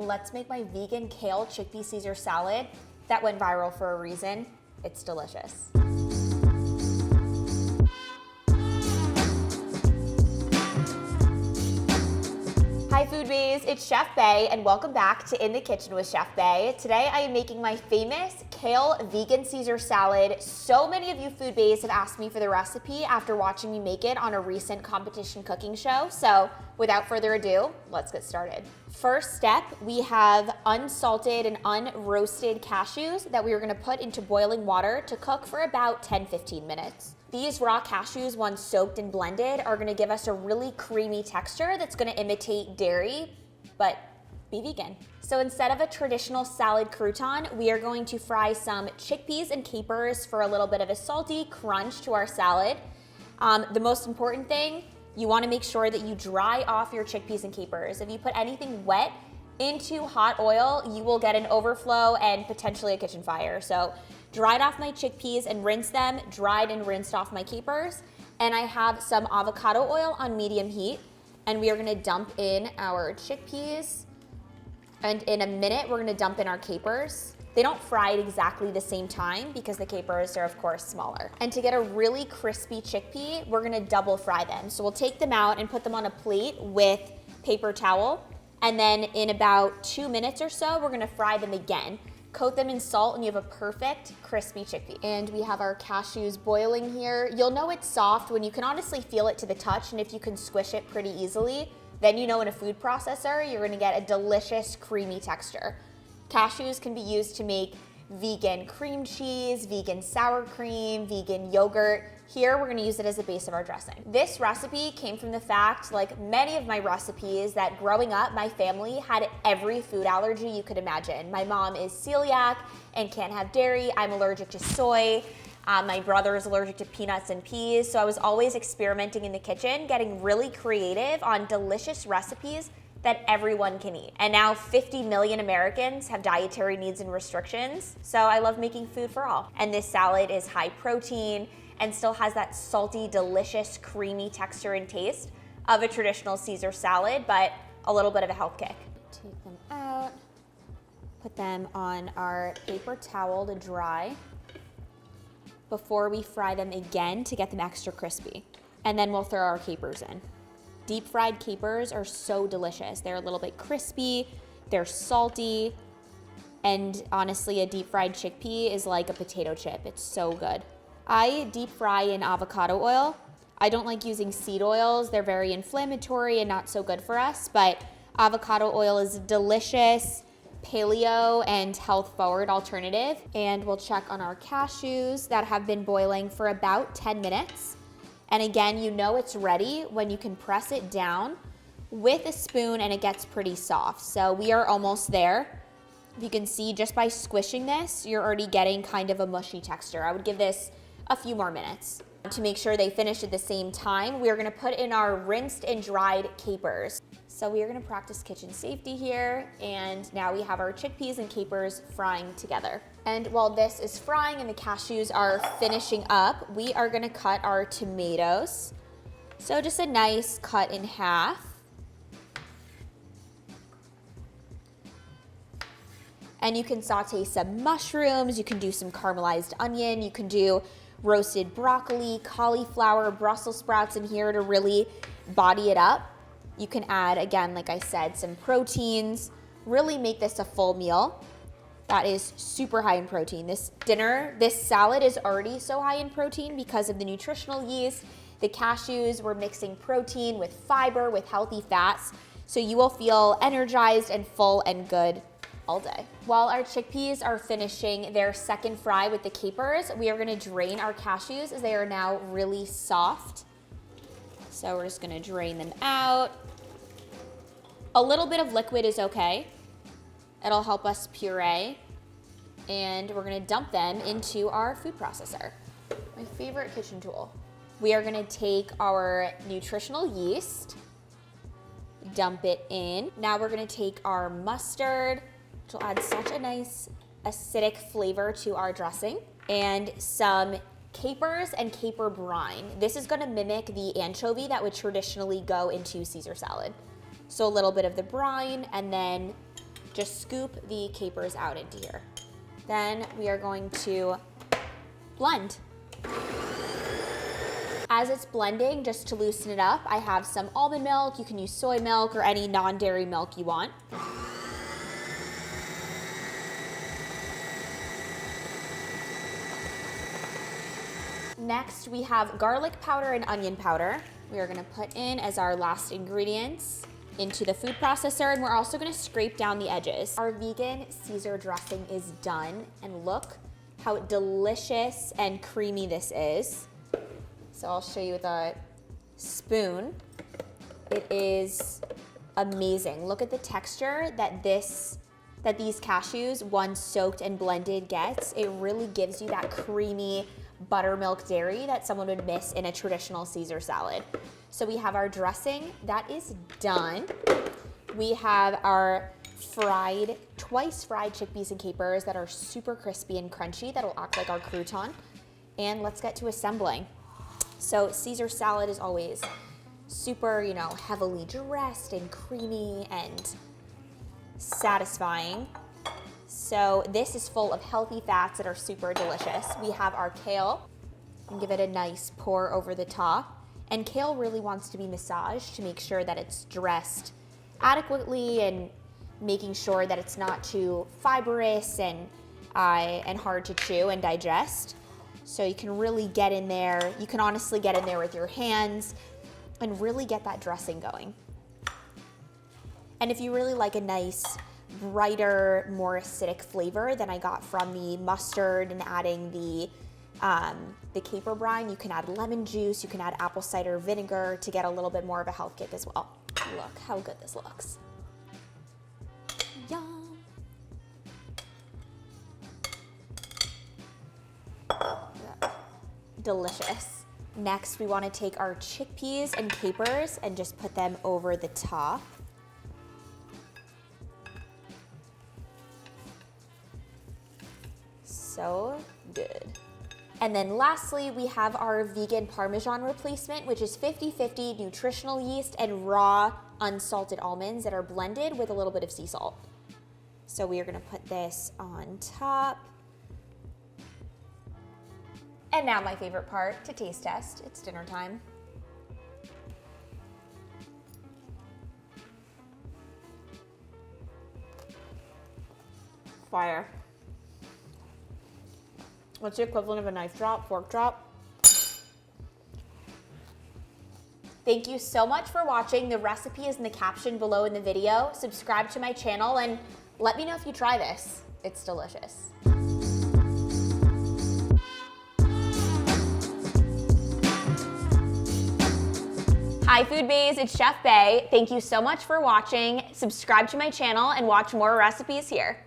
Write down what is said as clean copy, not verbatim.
let's make my vegan kale chickpea Caesar salad that went viral for a reason. It's delicious. Hi Food Baes, it's Chef Bae and welcome back to In the Kitchen with Chef Bae. Today I am making my famous kale vegan Caesar salad. So many of you Food Baes have asked me for the recipe after watching me make it on a recent competition cooking show. So without further ado, let's get started. First step, we have unsalted and unroasted cashews that we are gonna put into boiling water to cook for about 10-15 minutes. These raw cashews, once soaked and blended, are gonna give us a really creamy texture that's gonna imitate dairy, but be vegan. So instead of a traditional salad crouton, we are going to fry some chickpeas and capers for a little bit of a salty crunch to our salad. The most important thing, you wanna make sure that you dry off your chickpeas and capers. If you put anything wet into hot oil, you will get an overflow and potentially a kitchen fire. So dried off my chickpeas and rinsed them, dried and rinsed off my capers, and I have some avocado oil on medium heat, and we are gonna dump in our chickpeas, and in a minute, we're gonna dump in our capers. They don't fry at exactly the same time because the capers are of course smaller. And to get a really crispy chickpea, we're gonna double fry them. So we'll take them out and put them on a plate with paper towel, and then in about 2 minutes or so, we're gonna fry them again. Coat them in salt and you have a perfect crispy chickpea. And we have our cashews boiling here. You'll know it's soft when you can honestly feel it to the touch, and if you can squish it pretty easily, then you know in a food processor, you're gonna get a delicious creamy texture. Cashews can be used to make vegan cream cheese, vegan sour cream, vegan yogurt. Here, we're gonna use it as a base of our dressing. This recipe came from the fact, like many of my recipes, that growing up, my family had every food allergy you could imagine. My mom is celiac and can't have dairy. I'm allergic to soy. My brother is allergic to peanuts and peas. So I was always experimenting in the kitchen, getting really creative on delicious recipes that everyone can eat. And now 50 million Americans have dietary needs and restrictions. So I love making food for all. And this salad is high protein and still has that salty, delicious, creamy texture and taste of a traditional Caesar salad, but a little bit of a health kick. Take them out, put them on our paper towel to dry before we fry them again to get them extra crispy. And then we'll throw our capers in. Deep fried capers are so delicious. They're a little bit crispy, they're salty, and honestly, a deep fried chickpea is like a potato chip. It's so good. I deep fry in avocado oil. I don't like using seed oils. They're very inflammatory and not so good for us, but avocado oil is a delicious paleo and health forward alternative. And we'll check on our cashews that have been boiling for about 10 minutes. And again, you know it's ready when you can press it down with a spoon and it gets pretty soft. So we are almost there. You can see just by squishing this, you're already getting kind of a mushy texture. I would give this a few more minutes. To make sure they finish at the same time, we are gonna put in our rinsed and dried capers. So we are gonna practice kitchen safety here, and now we have our chickpeas and capers frying together. And while this is frying and the cashews are finishing up, we are gonna cut our tomatoes. So just a nice cut in half. And you can saute some mushrooms, you can do some caramelized onion, you can do roasted broccoli, cauliflower, Brussels sprouts in here to really body it up. You can add, again, like I said, some proteins, really make this a full meal. That is super high in protein. This salad is already so high in protein because of the nutritional yeast. The cashews, we're mixing protein with fiber, with healthy fats. So you will feel energized and full and good all day. While our chickpeas are finishing their second fry with the capers, we are gonna drain our cashews as they are now really soft. So we're just gonna drain them out. A little bit of liquid is okay. It'll help us puree. And we're gonna dump them into our food processor. My favorite kitchen tool. We are gonna take our nutritional yeast, dump it in. Now we're gonna take our mustard, which will add such a nice acidic flavor to our dressing, and some capers and caper brine. This is gonna mimic the anchovy that would traditionally go into Caesar salad. So a little bit of the brine, and then just scoop the capers out into here. Then we are going to blend. As it's blending, just to loosen it up, I have some almond milk. You can use soy milk or any non-dairy milk you want. Next, we have garlic powder and onion powder. We are gonna put in as our last ingredients into the food processor, and we're also gonna scrape down the edges. Our vegan Caesar dressing is done, and look how delicious and creamy this is. So I'll show you with a spoon. It is amazing. Look at the texture that these cashews, once soaked and blended, gets. It really gives you that creamy buttermilk dairy that someone would miss in a traditional Caesar salad. So we have our dressing, that is done. We have our twice fried chickpeas and capers that are super crispy and crunchy, that'll act like our crouton. And let's get to assembling. So Caesar salad is always super, heavily dressed and creamy and satisfying. So this is full of healthy fats that are super delicious. We have our kale, and give it a nice pour over the top. And kale really wants to be massaged to make sure that it's dressed adequately and making sure that it's not too fibrous and hard to chew and digest. So you can really get in there. You can honestly get in there with your hands and really get that dressing going. And if you really like a nice, brighter, more acidic flavor than I got from the mustard and adding the caper brine, you can add lemon juice, you can add apple cider vinegar to get a little bit more of a health kick as well. Look how good this looks. Yum. Delicious. Next, we want to take our chickpeas and capers and just put them over the top. So good. And then lastly, we have our vegan Parmesan replacement, which is 50-50 nutritional yeast and raw unsalted almonds that are blended with a little bit of sea salt. So we are gonna put this on top. And now my favorite part, to taste test. It's dinner time. Fire. What's the equivalent of a knife drop, fork drop? Thank you so much for watching. The recipe is in the caption below in the video. Subscribe to my channel and let me know if you try this. It's delicious. Hi Food Baes, it's Chef Bae. Thank you so much for watching. Subscribe to my channel and watch more recipes here.